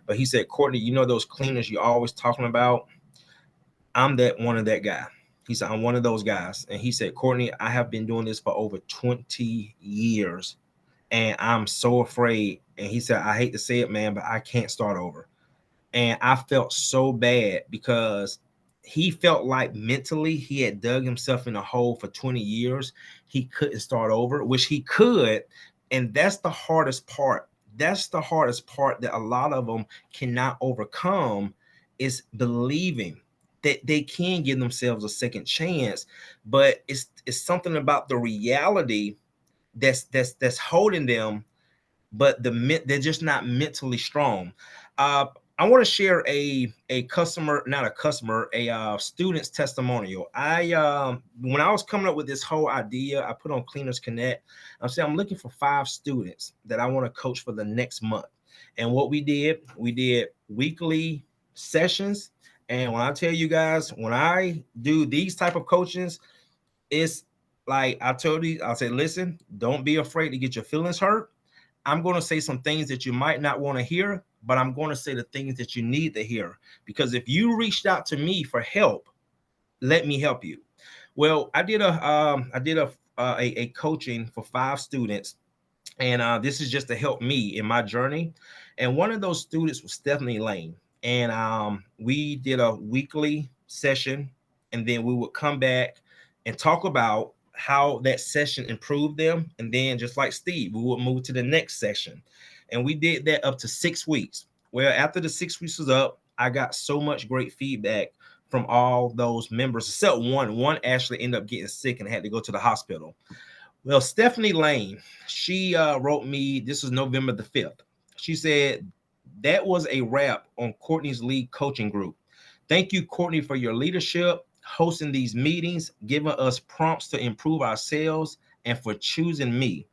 But he said, Courtney, those cleaners you always talking about? I'm that one of that guy. He said, I'm one of those guys. And he said, Courtney, I have been doing this for over 20 years and I'm so afraid. And he said, I hate to say it, man, but I can't start over. And I felt so bad because he felt like mentally he had dug himself in a hole for 20 years. He couldn't start over, which he could. And that's the hardest part. That's the hardest part that a lot of them cannot overcome, is believing that they can give themselves a second chance. But it's something about the reality that's holding them, but they're just not mentally strong. Uh, I want to share a customer, not a customer, a student's testimonial. I when I was coming up with this whole idea, I put on Cleaners Connect. I said I'm looking for 5 students that I want to coach for the next month. And what we did weekly sessions. And when I tell you guys, when I do these type of coachings, it's like I told you, I said, listen, don't be afraid to get your feelings hurt. I'm going to say some things that you might not want to hear, but I'm going to say the things that you need to hear. Because if you reached out to me for help, let me help you. Well, I did a coaching for 5 students, and this is just to help me in my journey. And one of those students was Stephanie Lane, and we did a weekly session, and then we would come back and talk about how that session improved them. And then, just like Steve, we would move to the next session, and we did that up to 6 weeks. Well, after the 6 weeks was up, I got so much great feedback from all those members, except one. One actually ended up getting sick and had to go to the hospital. Well, Stephanie Lane, she wrote me, this is November the 5th. She said, that was a wrap on Courtney's lead coaching group. Thank you, Courtney, for your leadership, hosting these meetings, giving us prompts to improve ourselves, and for choosing me.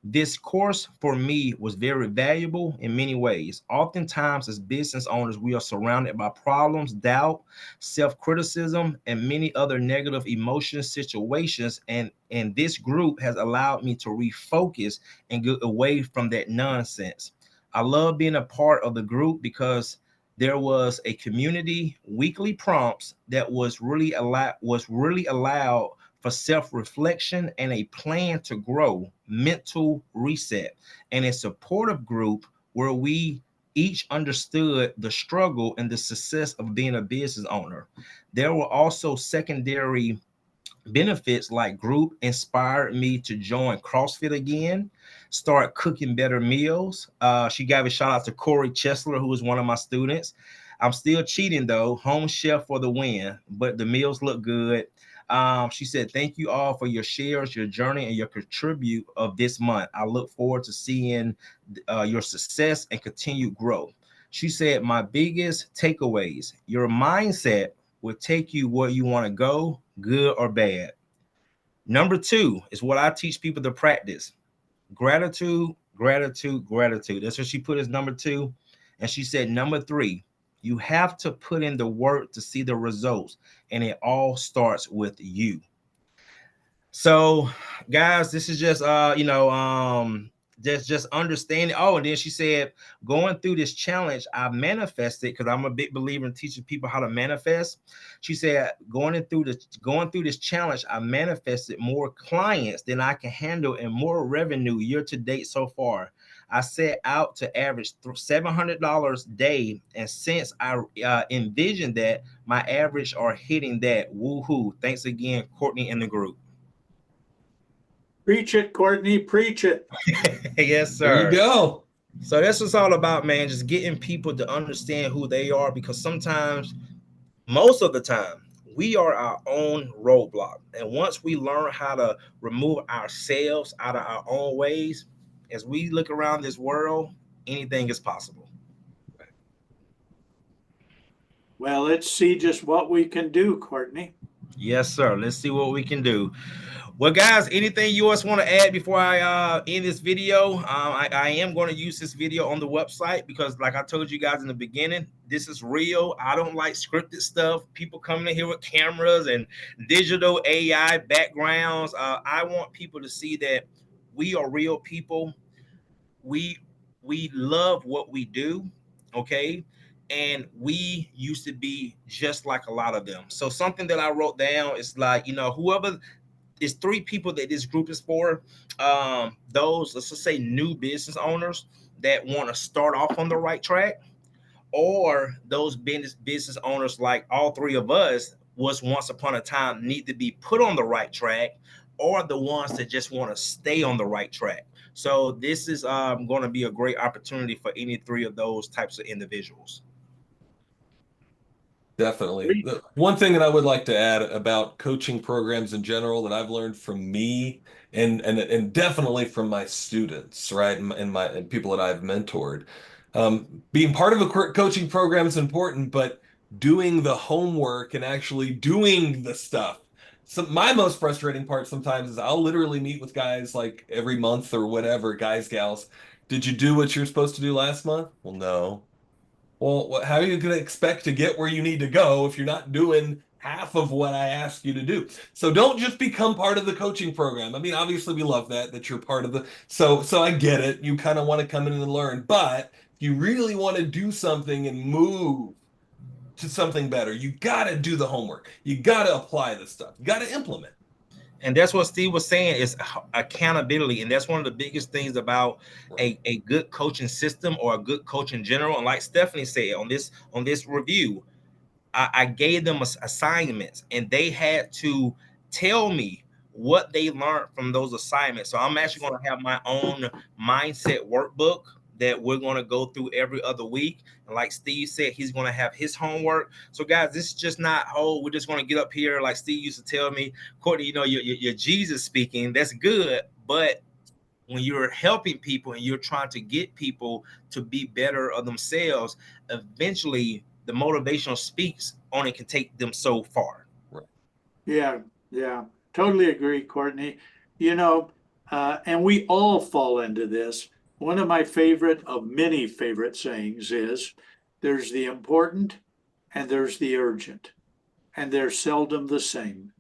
This course for me was very valuable in many ways. Oftentimes, as business owners, we are surrounded by problems, doubt, self-criticism, and many other negative emotions, situations. And this group has allowed me to refocus and get away from that nonsense. I love being a part of the group because there was a community weekly prompts that was really allowed for self-reflection and a plan to grow, mental reset, and a supportive group where we each understood the struggle and the success of being a business owner. There were also secondary benefits like group inspired me to join CrossFit again, start cooking better meals. She gave a shout out to Corey Chesler, who was one of my students. I'm still cheating though, home chef for the win, but the meals look good. She said, thank you all for your shares, your journey, and your contribute of this month. I look forward to seeing your success and continued growth. She said, my biggest takeaways, your mindset will take you where you want to go, good or bad. Number two is what I teach people to practice: gratitude, gratitude, gratitude. That's what she put as number two. And she said, number three, you have to put in the work to see the results. And it all starts with you. So, guys, this is just just understanding. Oh, and then she said, going through this challenge, I manifested because I'm a big believer in teaching people how to manifest. She said, going through this challenge, I manifested more clients than I can handle and more revenue year to date so far. I set out to average $700 a day, and since I envisioned that, my average are hitting that. Woohoo! Thanks again, Courtney, and the group. Preach it, Courtney, preach it. Yes, There you sir. go. So that's what's all about, man. Just getting people to understand who they are, because sometimes, most of the time, we are our own roadblock. And once we learn how to remove ourselves out of our own ways, as we look around this world, anything is possible. Well, let's see just what we can do, Courtney. Yes, sir. Let's see what we can do. Well, guys, anything you else want to add before I end this video? I am going to use this video on the website because, like I told you guys in the beginning, this is real. I don't like scripted stuff. People coming in here with cameras and digital AI backgrounds. I want people to see that we are real people. We we love what we do, okay? And we used to be just like a lot of them. So something that I wrote down is like, whoever, it's three people that this group is for. Those, let's just say, new business owners that want to start off on the right track, or those business owners like all three of us was once upon a time need to be put on the right track, or the ones that just want to stay on the right track. So this is going to be a great opportunity for any three of those types of individuals. Definitely. The one thing that I would like to add about coaching programs in general that I've learned from me and definitely from my students, right, and people that I've mentored, being part of a coaching program is important, but doing the homework and actually doing the stuff. So my most frustrating part sometimes is I'll literally meet with guys like every month or whatever, guys, gals. Did you do what you're supposed to do last month? Well, no. Well, how are you going to expect to get where you need to go if you're not doing half of what I asked you to do? So don't just become part of the coaching program. I mean, obviously we love that you're part of the, so I get it. You kind of want to come in and learn, but if you really want to do something and move to something better, you got to do the homework. You got to apply this stuff. You got to implement. And that's what Steve was saying, is accountability. And that's one of the biggest things about a good coaching system, or a good coach in general. And like Stephanie said on this review, I gave them assignments, and they had to tell me what they learned from those assignments. So I'm actually going to have my own mindset workbook that we're going to go through every other week. And like Steve said, he's going to have his homework. So guys, this is just not, we're just going to get up here. Like Steve used to tell me, Courtney, you're Jesus speaking. That's good. But when you're helping people and you're trying to get people to be better of themselves, eventually the motivational speaks only can take them so far. Right. Yeah, yeah, totally agree, Courtney. You know, and we all fall into this. One of my favorite of many favorite sayings is there's the important and there's the urgent, and they're seldom the same.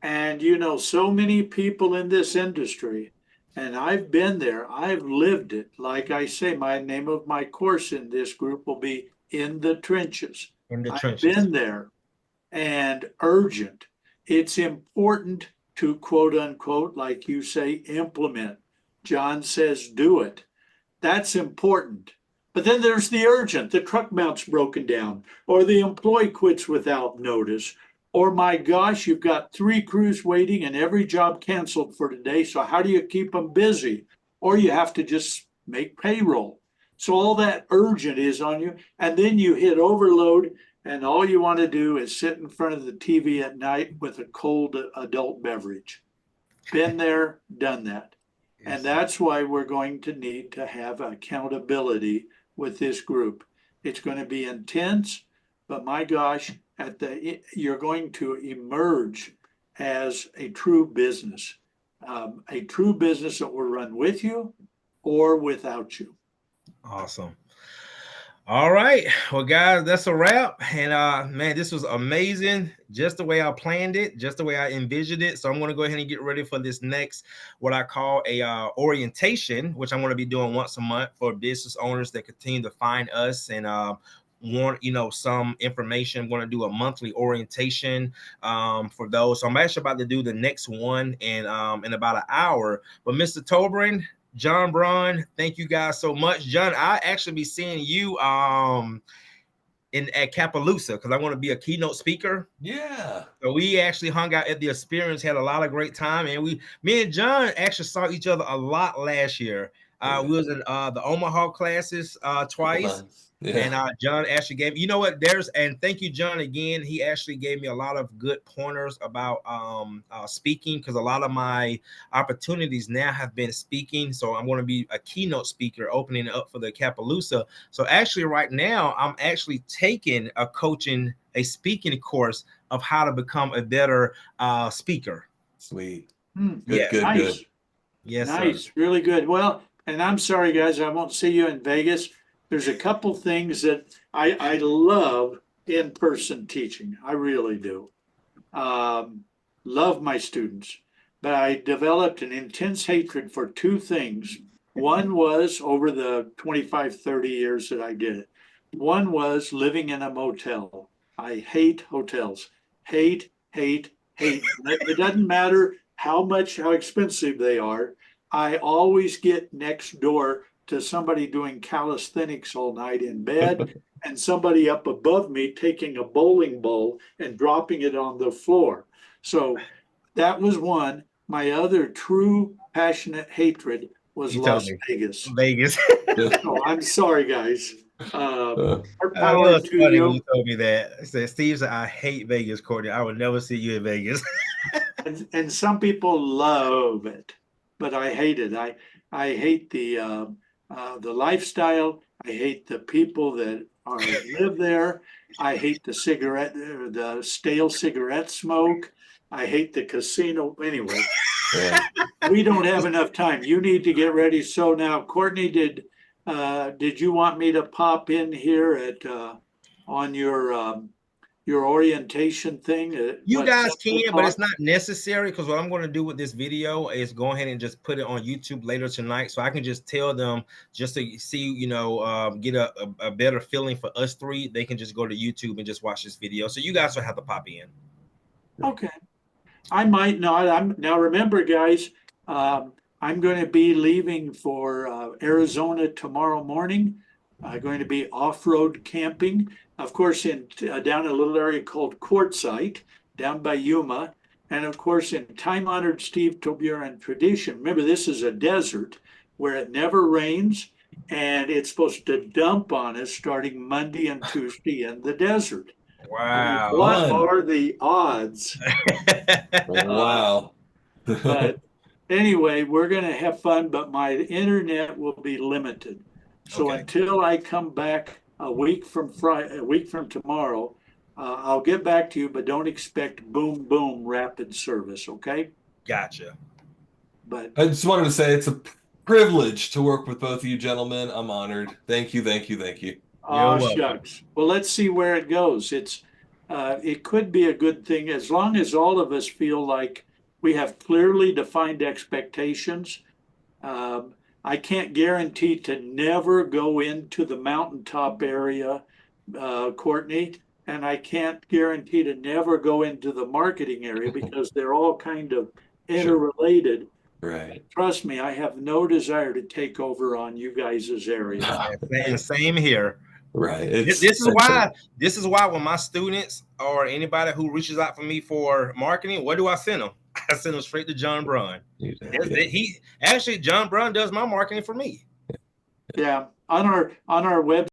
And so many people in this industry, and I've been there, I've lived it. Like I say, my name of my course in this group will be In the Trenches. In the I've trenches. been there and urgent. It's important to quote unquote, like you say, implement. John says, do it. That's important. But then there's the urgent. The truck mount's broken down, or the employee quits without notice, or my gosh, you've got 3 crews waiting and every job canceled for today. So how do you keep them busy? Or you have to just make payroll. So all that urgent is on you. And then you hit overload, and all you want to do is sit in front of the TV at night with a cold adult beverage. Been there, done that. And Yes, sir. that's why we're going to need to have accountability with this group. It's going to be intense, but my gosh, you're going to emerge as a true business that will run with you or without you. Awesome. All right. Well, guys, that's a wrap. And man, this was amazing. Just the way I planned it, just the way I envisioned it. So I'm going to go ahead and get ready for this next, what I call a orientation, which I'm going to be doing once a month for business owners that continue to find us and want some information. I'm going to do a monthly orientation for those. So I'm actually about to do the next one in about an hour. But Mr. Tobrin, John Braun, thank you guys so much. John, I actually be seeing you in at Capaloosa because I want to be a keynote speaker. Yeah. So we actually hung out at the experience, had a lot of great time, and me and John actually saw each other a lot last year. Yeah. We was in the Omaha classes twice. Nice. And Yeah. John actually gave, and thank you, John, again. He actually gave me a lot of good pointers about speaking because a lot of my opportunities now have been speaking. So I'm going to be a keynote speaker opening it up for the Capaloosa. So actually, right now, I'm actually taking a speaking course of how to become a better speaker. Sweet. Good, Yes, good, Nice, good. yes, sir. nice, really good. Well, and I'm sorry, guys, I won't see you in Vegas. There's a couple things that I love in-person teaching. I really do. Um, love my students, but I developed an intense hatred for 2 things. One was over the 25, 30 years that I did it. One was living in a motel. I hate hotels. Hate, hate, hate. It doesn't matter how expensive they are. I always get next door to somebody doing calisthenics all night in bed and somebody up above me taking a bowling ball and dropping it on the floor. So that was one. My other true passionate hatred was You told Las me Vegas. Vegas. So I'm sorry, guys. Uh, More It power was to funny when you you. told me that. I said, Steve said, I hate Vegas, Courtney. I would never see you in Vegas. And some people love it, but I hate it. I hate the lifestyle. I hate the people that live there. I hate the stale cigarette smoke. I hate the casino. Anyway, yeah. we don't have enough time. You need to get ready. So now, Courtney, did you want me to pop in here at on your orientation thing at You what, guys 7 can, but o'clock? it's not necessary because what I'm going to do with this video is go ahead and just put it on YouTube later tonight, so I can just tell them just to see, get a better feeling for us three. They can just go to YouTube and just watch this video, so you guys will have to pop in. Okay. I might not. I'm now remember, guys, I'm going to be leaving for Arizona tomorrow morning. I'm going to be off-road camping, of course, in down a little area called Quartzsite, down by Yuma, and of course, in time-honored Steve Toburin tradition. Remember, this is a desert where it never rains, and it's supposed to dump on us starting Monday and Tuesday in the desert. Wow. What Fun. are the odds? Uh, Wow. but anyway, we're going to have fun, but my internet will be limited. So Okay. until I come back a week from tomorrow, I'll get back to you, but don't expect boom, boom, rapid service, okay? Gotcha. But I just wanted to say it's a privilege to work with both of you gentlemen. I'm honored. Thank you, thank you, thank you. You're welcome. shucks. Well, let's see where it goes. It could be a good thing as long as all of us feel like we have clearly defined expectations. Um, I can't guarantee to never go into the mountaintop area, Courtney, and I can't guarantee to never go into the marketing area because they're all kind of Sure. interrelated. Right. Trust me, I have no desire to take over on you guys' area. And same here. Right. This is why when my students or anybody who reaches out for me for marketing, what do I send them? I send them straight to John Brun. He actually John Brun does my marketing for me. Yeah, on our website.